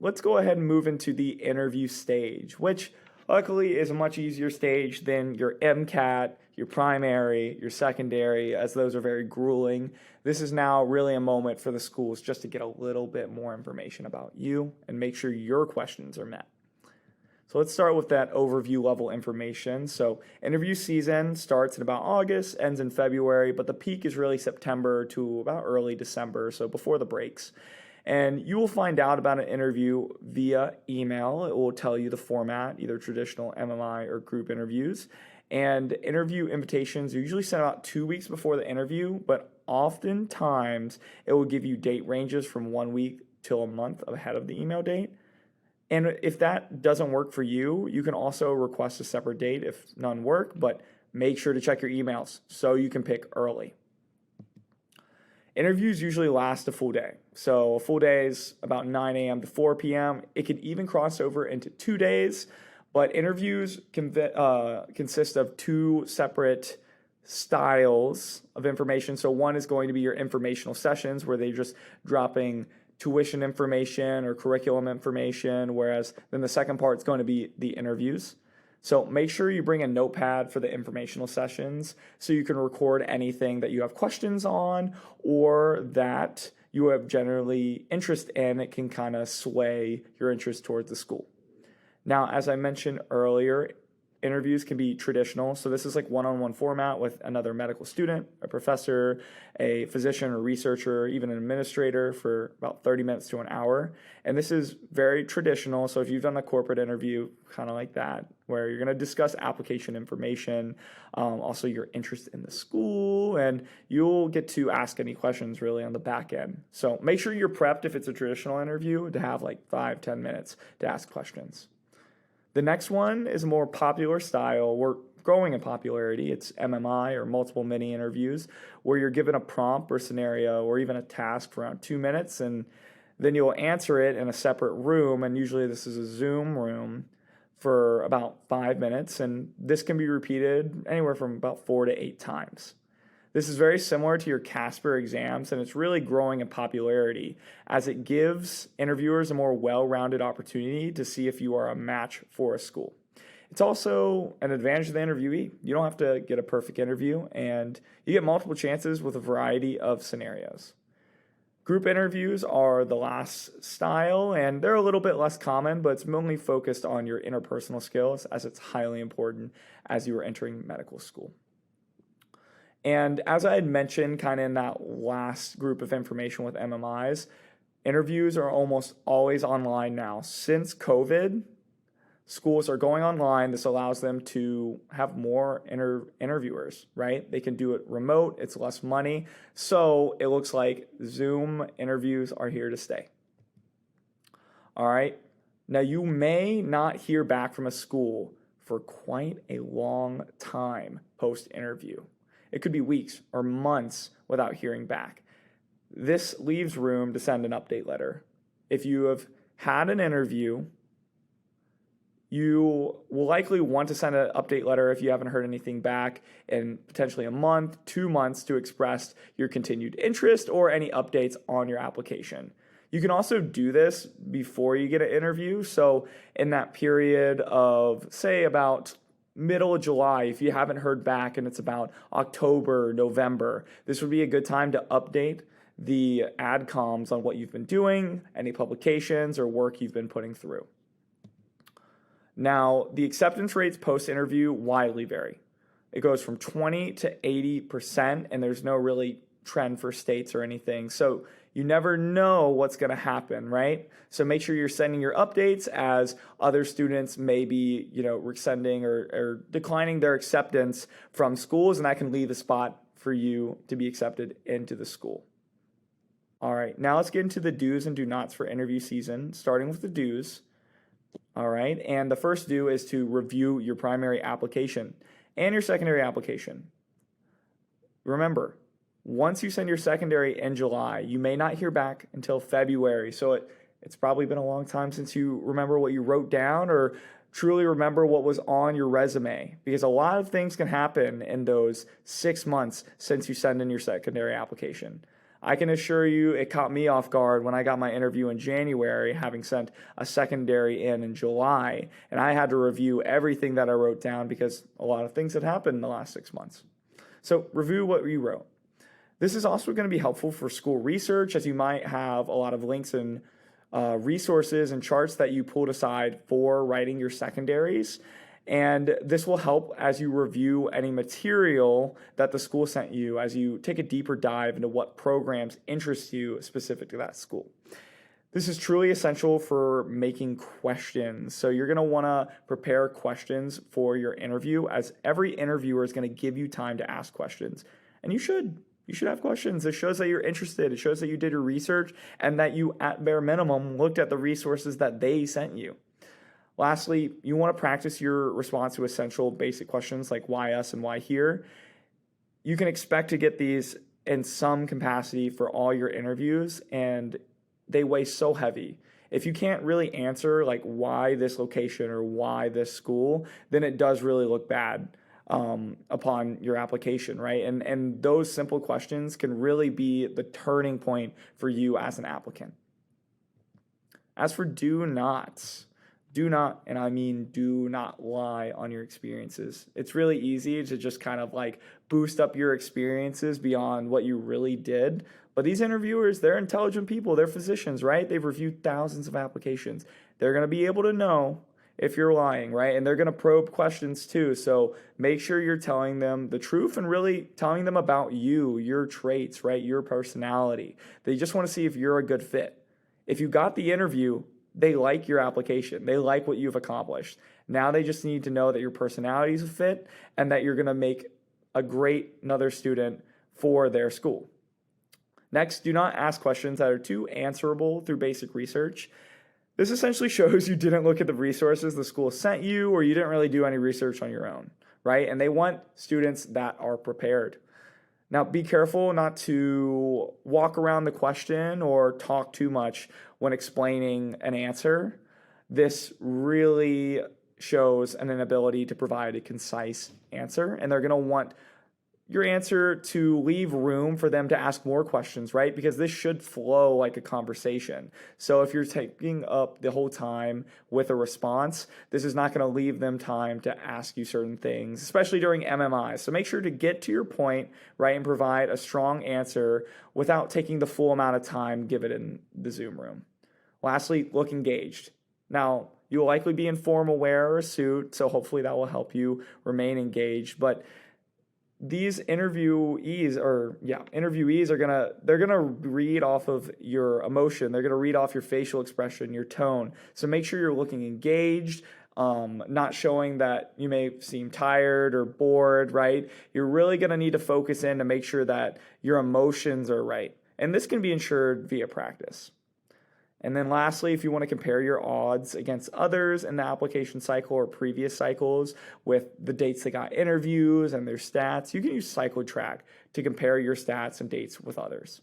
let's go ahead and move into the interview stage, which luckily is a much easier stage than your MCAT, your primary, your secondary, as those are very grueling. This is now really a moment for the schools just to get a little bit more information about you and make sure your questions are met. So let's start with that overview level information. So interview season starts in about August, ends in February, but the peak is really September to about early December, so before the breaks. And you will find out about an interview via email. It will tell you the format, either traditional MMI or group interviews. And interview invitations are usually sent out 2 weeks before the interview, but oftentimes it will give you date ranges from 1 week till a month ahead of the email date. And if that doesn't work for you, you can also request a separate date if none work, but make sure to check your emails so you can pick early. Interviews usually last a full day. So a full day is about 9 a.m. to 4 p.m. It could even cross over into 2 days, but interviews consist of 2 separate styles of information. So one is going to be your informational sessions where they're just dropping tuition information or curriculum information, whereas then the second part is going to be the interviews. So make sure you bring a notepad for the informational sessions so you can record anything that you have questions on or that you have generally interest in. It can kind of sway your interest towards the school. Now, as I mentioned earlier, interviews can be traditional. So this is like one-on-one format with another medical student, a professor, a physician or researcher, even an administrator for about 30 minutes to an hour. And this is very traditional. So if you've done a corporate interview, kind of like that, where you're going to discuss application information, also your interest in the school, and you'll get to ask any questions really on the back end. So make sure you're prepped if it's a traditional interview to have like 5-10 minutes to ask questions. The next one is a more popular style. We're growing in popularity. It's MMI or multiple mini interviews, where you're given a prompt or scenario or even a task for around 2 minutes, and then you'll answer it in a separate room. And usually this is a Zoom room for about 5 minutes. And this can be repeated anywhere from about 4 to 8 times. This is very similar to your Casper exams, and it's really growing in popularity as it gives interviewers a more well-rounded opportunity to see if you are a match for a school. It's also an advantage to the interviewee. You don't have to get a perfect interview, and you get multiple chances with a variety of scenarios. Group interviews are the last style, and they're a little bit less common, but it's mainly focused on your interpersonal skills as it's highly important as you are entering medical school. And as I had mentioned kind of in that last group of information with MMIs, interviews are almost always online now. Since COVID, schools are going online. This allows them to have more interviewers, right? They can do it remote. It's less money. So it looks like Zoom interviews are here to stay. All right. Now, you may not hear back from a school for quite a long time post-interview. It could be weeks or months without hearing back. This leaves room to send an update letter. If you have had an interview, you will likely want to send an update letter if you haven't heard anything back in potentially a month, 2 months to express your continued interest or any updates on your application. You can also do this before you get an interview. So in that period of, say, about middle of July, if you haven't heard back and it's about October, November, this would be a good time to update the AdComs on what you've been doing, any publications or work you've been putting through. Now, the acceptance rates post-interview widely vary. It goes from 20 to 80%, and there's no really trend for states or anything. So you never know what's going to happen, right? So make sure you're sending your updates as other students may be, rescinding or declining their acceptance from schools, and that can leave a spot for you to be accepted into the school. All right, now let's get into the do's and do nots for interview season, starting with the do's. All right, and the first do is to review your primary application and your secondary application. Remember, once you send your secondary in July, you may not hear back until February. So it's probably been a long time since you remember what you wrote down or truly remember what was on your resume, because a lot of things can happen in those 6 months since you send in your secondary application. I can assure you it caught me off guard when I got my interview in January, having sent a secondary in July, and I had to review everything that I wrote down because a lot of things had happened in the last 6 months. So review what you wrote. This is also going to be helpful for school research, as you might have a lot of links and resources and charts that you pulled aside for writing your secondaries. And this will help as you review any material that the school sent you, as you take a deeper dive into what programs interest you specific to that school. This is truly essential for making questions. So you're going to want to prepare questions for your interview, as every interviewer is going to give you time to ask questions. And you should have questions. It shows that you're interested. It shows that you did your research and that you, at bare minimum, looked at the resources that they sent you. Lastly, you want to practice your response to essential basic questions like why us and why here. You can expect to get these in some capacity for all your interviews, and they weigh so heavy. If you can't really answer like why this location or why this school, then it does really look bad upon your application, right? And those simple questions can really be the turning point for you as an applicant. As for do not, and I mean do not lie on your experiences. It's really easy to just kind of like boost up your experiences beyond what you really did. But these interviewers, they're intelligent people. They're physicians, right? They've reviewed thousands of applications. They're going to be able to know if you're lying, right? And they're going to probe questions too. So make sure you're telling them the truth and really telling them about you, your traits, right? Your personality. They just want to see if you're a good fit. If you got the interview, they like your application. They like what you've accomplished. Now they just need to know that your personality is a fit and that you're going to make a great another student for their school. Next, do not ask questions that are too answerable through basic research. This essentially shows you didn't look at the resources the school sent you, or you didn't really do any research on your own, right? And they want students that are prepared. Now, be careful not to walk around the question or talk too much when explaining an answer. This really shows an inability to provide a concise answer, and they're going to want your answer to leave room for them to ask more questions, right? Because this should flow like a conversation. So if you're taking up the whole time with a response, this is not going to leave them time to ask you certain things, especially during MMI. So make sure to get to your point, right, and provide a strong answer without taking the full amount of time given in the Zoom room. Lastly, look engaged. Now, you will likely be in formal wear or a suit, so hopefully that will help you remain engaged. But these interviewees are gonna read off of your emotion. They're gonna read off your facial expression, your tone. So make sure you're looking engaged, not showing that you may seem tired or bored, right? You're really gonna need to focus in to make sure that your emotions are right. And this can be ensured via practice. And then lastly, if you want to compare your odds against others in the application cycle or previous cycles with the dates they got interviews and their stats, you can use CycleTrack to compare your stats and dates with others.